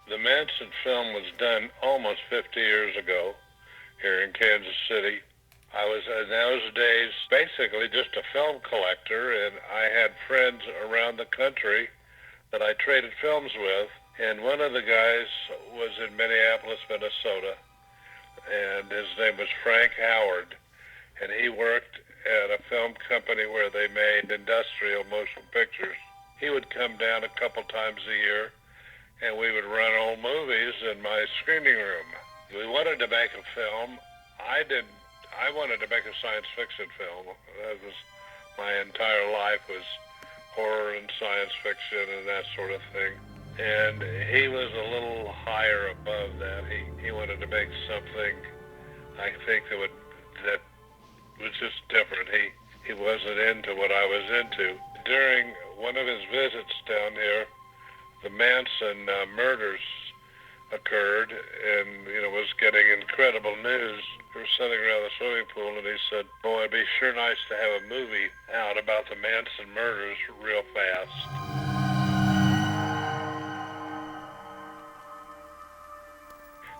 The Manson film was done almost 50 years ago here in Kansas City. I was in those days basically just a film collector, and I had friends around the country that I traded films with. And one of the guys was in Minneapolis, Minnesota, and his name was Frank Howard. And he worked at a film company where they made industrial motion pictures. He would come down a couple times a year, and we would run old movies in my screening room. We wanted to make a film. I wanted to make a science fiction film. That was my entire life, was horror and science fiction and that sort of thing. And he was a little higher above that. He wanted to make something, I think, that was just different. He wasn't into what I was into. During one of his visits down here, the Manson murders occurred, and was getting incredible news. We were sitting around the swimming pool, and he said, "Boy, it'd be sure nice to have a movie out about the Manson murders real fast."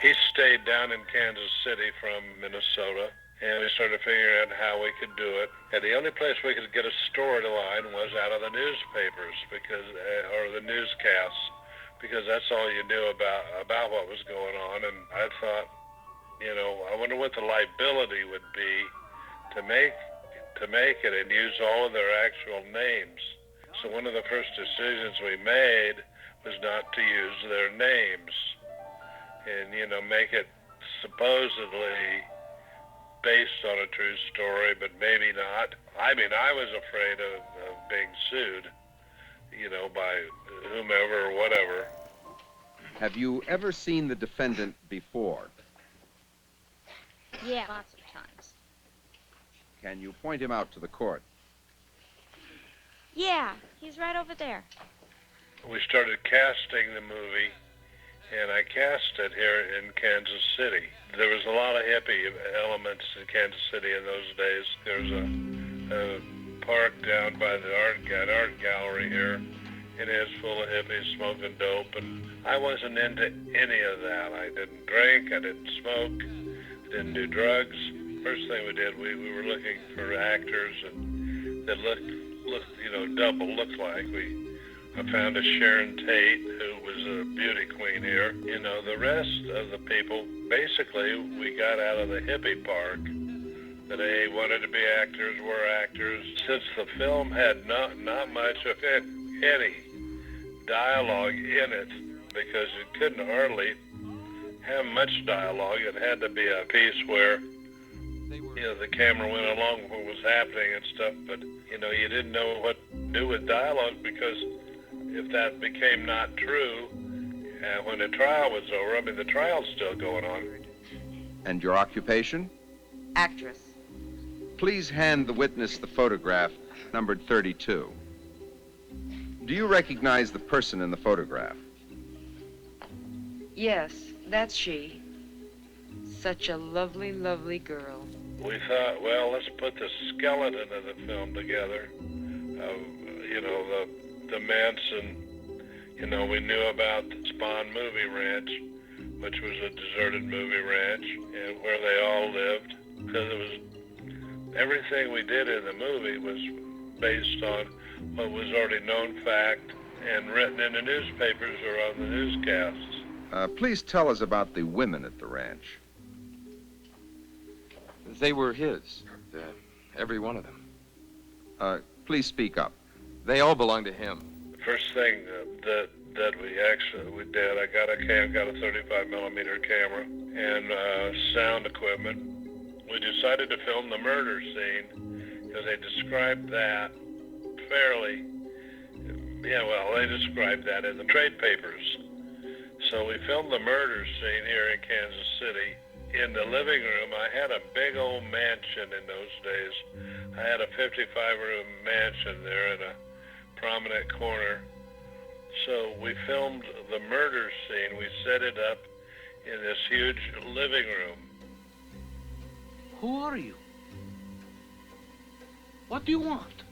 He stayed down in Kansas City from Minnesota, and we started figuring out how we could do it. And the only place we could get a storyline was out of the newspapers, or the newscasts, because that's all you knew about what was going on. And I thought, I wonder what the liability would be to make it and use all of their actual names. So one of the first decisions we made was not to use their names, and make it supposedly based on a true story, but maybe not. I mean, I was afraid of being sued, by whomever or whatever. Have you ever seen the defendant before? Yeah, lots of times. Can you point him out to the court? Yeah, he's right over there. We started casting the movie, and I cast it here in Kansas City. There was a lot of hippie elements in Kansas City in those days. There was a park down by the art gallery here, and it was full of hippies smoking dope, and I wasn't into any of that. I didn't drink, I didn't smoke, I didn't do drugs. First thing we did, we were looking for actors that looked looked like. I found a Sharon Tate, who was a beauty queen here. The rest of the people, basically, we got out of the hippie park. That they wanted to be actors, were actors. Since the film had not much of any dialogue in it, because it couldn't hardly have much dialogue. It had to be a piece where, the camera went along with what was happening and stuff, but, you didn't know what to do with dialogue, because if that became not true, when the trial was over, the trial's still going on. And your occupation? Actress. Please hand the witness the photograph numbered 32. Do you recognize the person in the photograph? Yes, that's she. Such a lovely, lovely girl. We thought, well, let's put the skeleton of the film together. The Manson, we knew about the Spawn movie ranch, which was a deserted movie ranch, and where they all lived, because it was everything we did in the movie was based on what was already known fact and written in the newspapers or on the newscasts. Please tell us about the women at the ranch. They were his, every one of them. Please speak up. They all belonged to him. The first thing that we did, I got a 35 millimeter camera and sound equipment. We decided to film the murder scene because they described that fairly. They described that in the trade papers. So we filmed the murder scene here in Kansas City. In the living room, I had a big old mansion in those days. I had a 55-room mansion there in a prominent corner. So we filmed the murder scene. We set it up in this huge living room. Who are you? What do you want?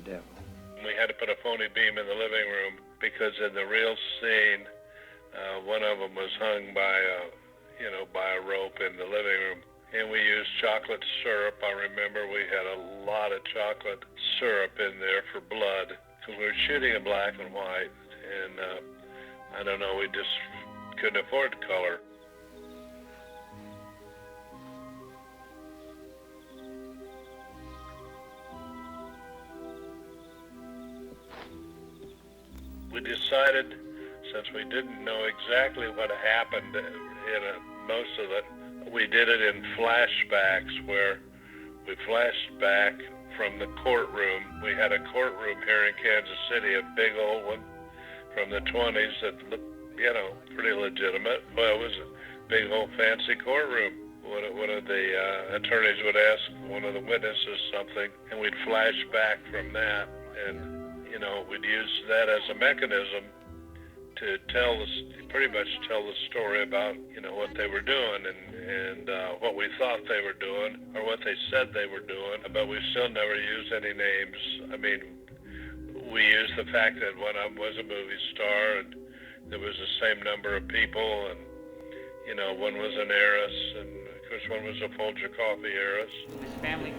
devil. We had to put a phony beam in the living room because in the real scene, one of them was hung by a rope in the living room. And we used chocolate syrup. I remember we had a lot of chocolate syrup in there for blood because we were shooting in black and white. And I don't know, we just couldn't afford color. We decided, since we didn't know exactly what happened in most of it, we did it in flashbacks where we flashed back from the courtroom. We had a courtroom here in Kansas City, a big old one from the 20s that looked, pretty legitimate. Well, it was a big old fancy courtroom. One of the attorneys would ask one of the witnesses something, and we'd flash back from that, and we'd use that as a mechanism to pretty much tell the story about, what they were doing and what we thought they were doing or what they said they were doing, but we still never used any names. I mean, we used the fact that one of them was a movie star and there was the same number of people and, one was an heiress and, of course, one was a Folger coffee heiress.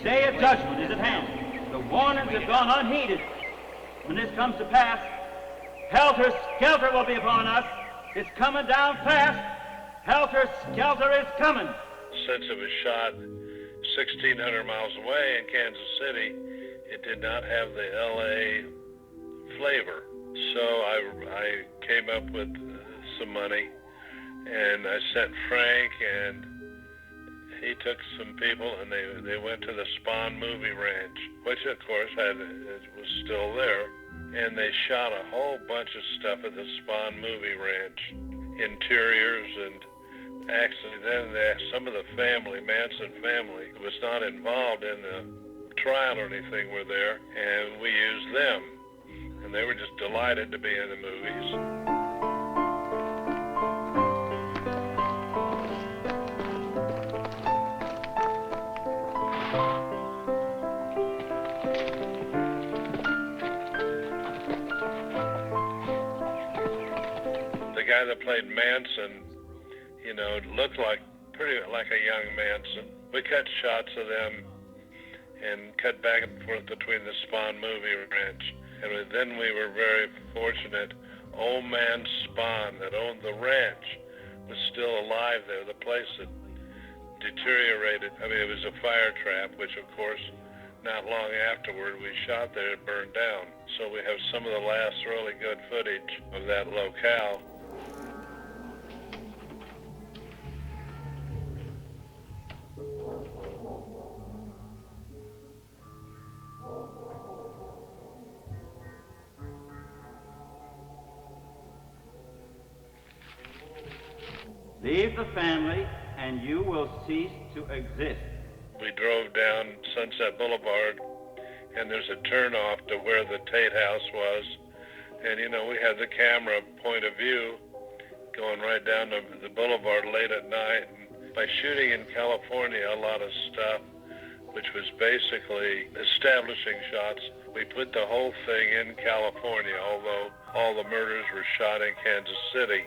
Day of judgment is at hand. The warnings have gone unheeded. When this comes to pass, Helter Skelter will be upon us. It's coming down fast. Helter Skelter is coming. Since it was shot 1,600 miles away in Kansas City, it did not have the L.A. flavor. So I came up with some money, and I sent Frank, and he took some people, and they went to the Spawn movie ranch, which of course was still there, and they shot a whole bunch of stuff at the Spawn movie ranch, interiors, and actually then some of the Manson family, who was not involved in the trial or anything, were there, and we used them, and they were just delighted to be in the movies. The guy that played Manson, looked pretty like a young Manson. We cut shots of them and cut back and forth between the Spawn movie ranch. And then we were very fortunate. Old man Spawn that owned the ranch was still alive there. The place had deteriorated. I mean, it was a fire trap, which of course, not long afterward, we shot there, it burned down. So we have some of the last really good footage of that locale. Leave the family, and you will cease to exist. We drove down Sunset Boulevard, and there's a turnoff to where the Tate House was. And, we had the camera point of view going right down to the boulevard late at night. And by shooting in California, a lot of stuff, which was basically establishing shots, we put the whole thing in California, although all the murders were shot in Kansas City.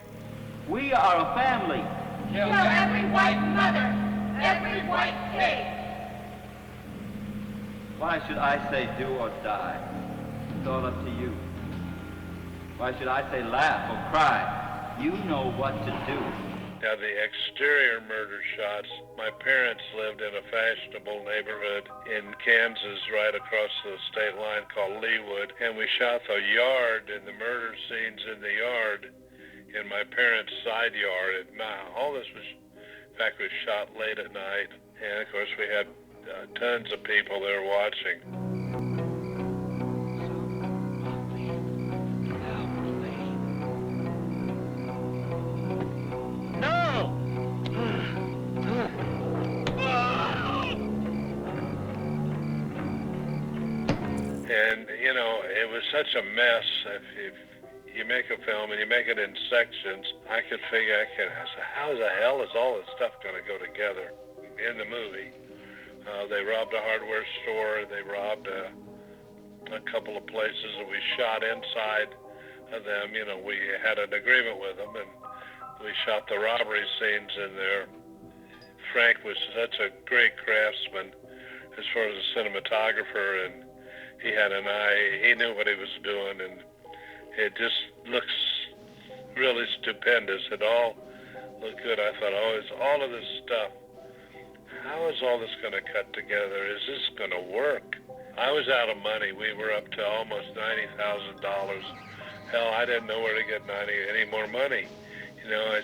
We are a family. Kill every white mother, every white kid. Why should I say do or die? It's all up to you. Why should I say laugh or cry? You know what to do. Now, the exterior murder shots, my parents lived in a fashionable neighborhood in Kansas right across the state line called Leawood, and we shot the yard and the murder scenes in the yard in my parents' side yard. And all this was, in fact, was shot late at night, and of course we had tons of people there watching. And, it was such a mess. If you make a film and you make it in sections, I could figure, how the hell is all this stuff going to go together in the movie? They robbed a hardware store. They robbed a couple of places that we shot inside of them. You know, we had an agreement with them, and we shot the robbery scenes in there. Frank was such a great craftsman as far as a cinematographer, and he had an eye. He knew what he was doing, and it just looks really stupendous. It all looked good. I thought, oh, is all of this stuff, how is all this going to cut together? Is this going to work? I was out of money. We were up to almost $90,000. Hell, I didn't know where to get any more money. You know, I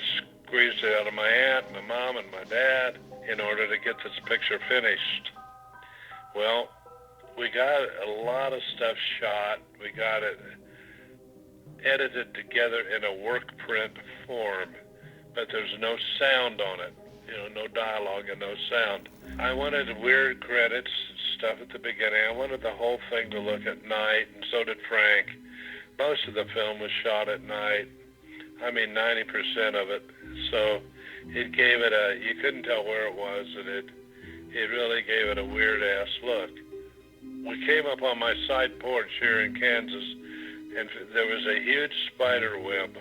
squeezed it out of my aunt, my mom, and my dad in order to get this picture finished. Well, we got a lot of stuff shot. We got it edited together in a work print form, but there's no sound on it. You know, no dialogue and no sound. I wanted weird credits, stuff at the beginning. I wanted the whole thing to look at night, and so did Frank. Most of the film was shot at night. I mean, 90% of it. So it gave it you couldn't tell where it was, and it really gave it a weird-ass look. We came up on my side porch here in Kansas, and there was a huge spider web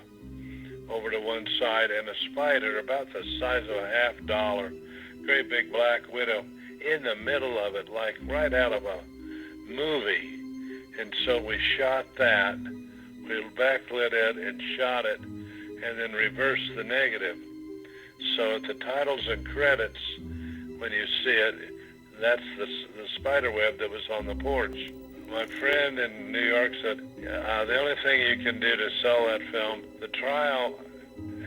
over to one side, and a spider about the size of a $50, great big black widow in the middle of it, like right out of a movie. And so we shot that. We backlit it and shot it, and then reversed the negative. So at the titles and credits, when you see it, that's the spider web that was on the porch. My friend in New York said, the only thing you can do to sell that film, the trial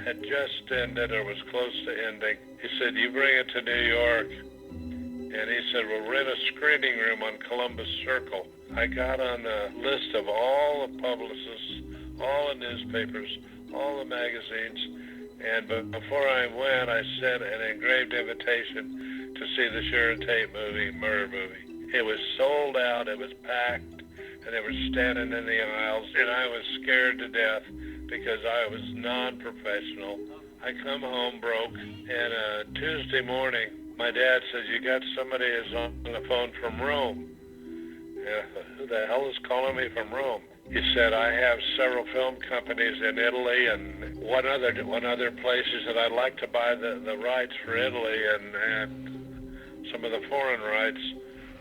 had just ended or was close to ending. He said, you bring it to New York, and he said, we'll rent a screening room on Columbus Circle. I got on the list of all the publicists, all the newspapers, all the magazines, and before I went, I sent an engraved invitation to see the Sharon Tate movie, murder movie. It was sold out, it was packed, and they were standing in the aisles, and I was scared to death because I was non-professional. I come home broke, and Tuesday morning, my dad says, you got somebody is on the phone from Rome. Who the hell is calling me from Rome? He said, I have several film companies in Italy and one other places that I'd like to buy the rights for Italy and some of the foreign rights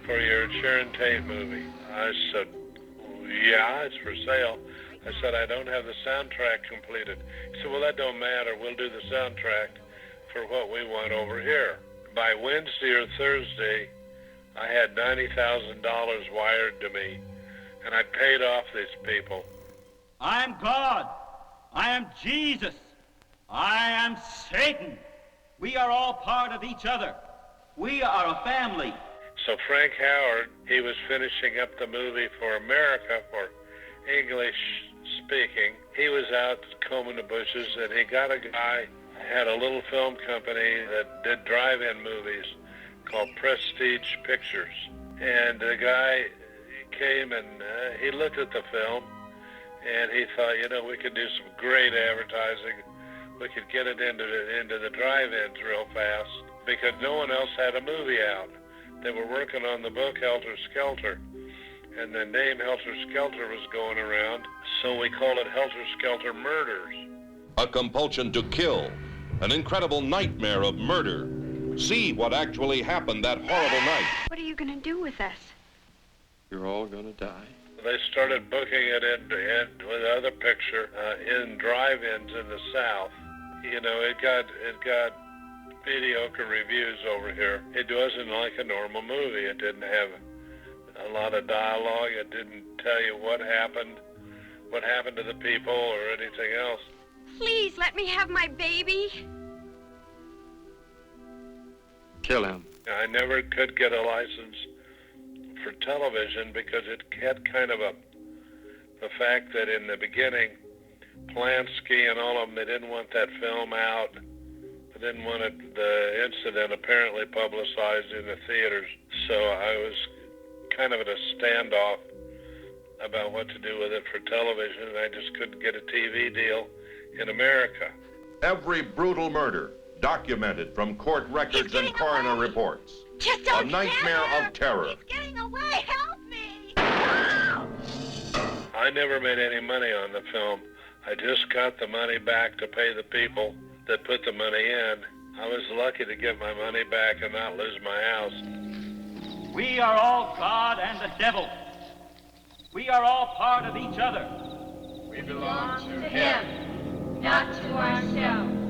for your Sharon Tate movie. I said, yeah, it's for sale. I said, I don't have the soundtrack completed. He said, well, that don't matter. We'll do the soundtrack for what we want over here. By Wednesday or Thursday, I had $90,000 wired to me, and I paid off these people. I am God. I am Jesus. I am Satan. We are all part of each other. We are a family. So Frank Howard, he was finishing up the movie for America, for English speaking. He was out combing the bushes, and he got a guy, had a little film company that did drive-in movies called Prestige Pictures. And the guy came and he looked at the film, and he thought, you know, we could do some great advertising. We could get it into the drive-ins real fast because no one else had a movie out. They were working on the book Helter Skelter, and the name Helter Skelter was going around, so we called it Helter Skelter Murders. A compulsion to kill, an incredible nightmare of murder. See what actually happened that horrible night. What are you going to do with us? You're all gonna die. They started booking it in with another picture in drive-ins in the South. You know, it got mediocre reviews over here. It wasn't like a normal movie. It didn't have a lot of dialogue. It didn't tell you what happened to the people or anything else. Please let me have my baby. Kill him. I never could get a license for television because it had kind of the fact that in the beginning, Polanski and all of them, they didn't want that film out. They didn't want the incident apparently publicized in the theaters. So I was kind of at a standoff about what to do with it for television, and I just couldn't get a TV deal in America. Every brutal murder documented from court records and coroner reports. Just don't A nightmare kill him. of terror. He's getting away. Help me. I never made any money on the film. I just got the money back to pay the people that put the money in. I was lucky to get my money back and not lose my house. We are all God and the devil. We are all part of each other. We belong to him, not to ourselves.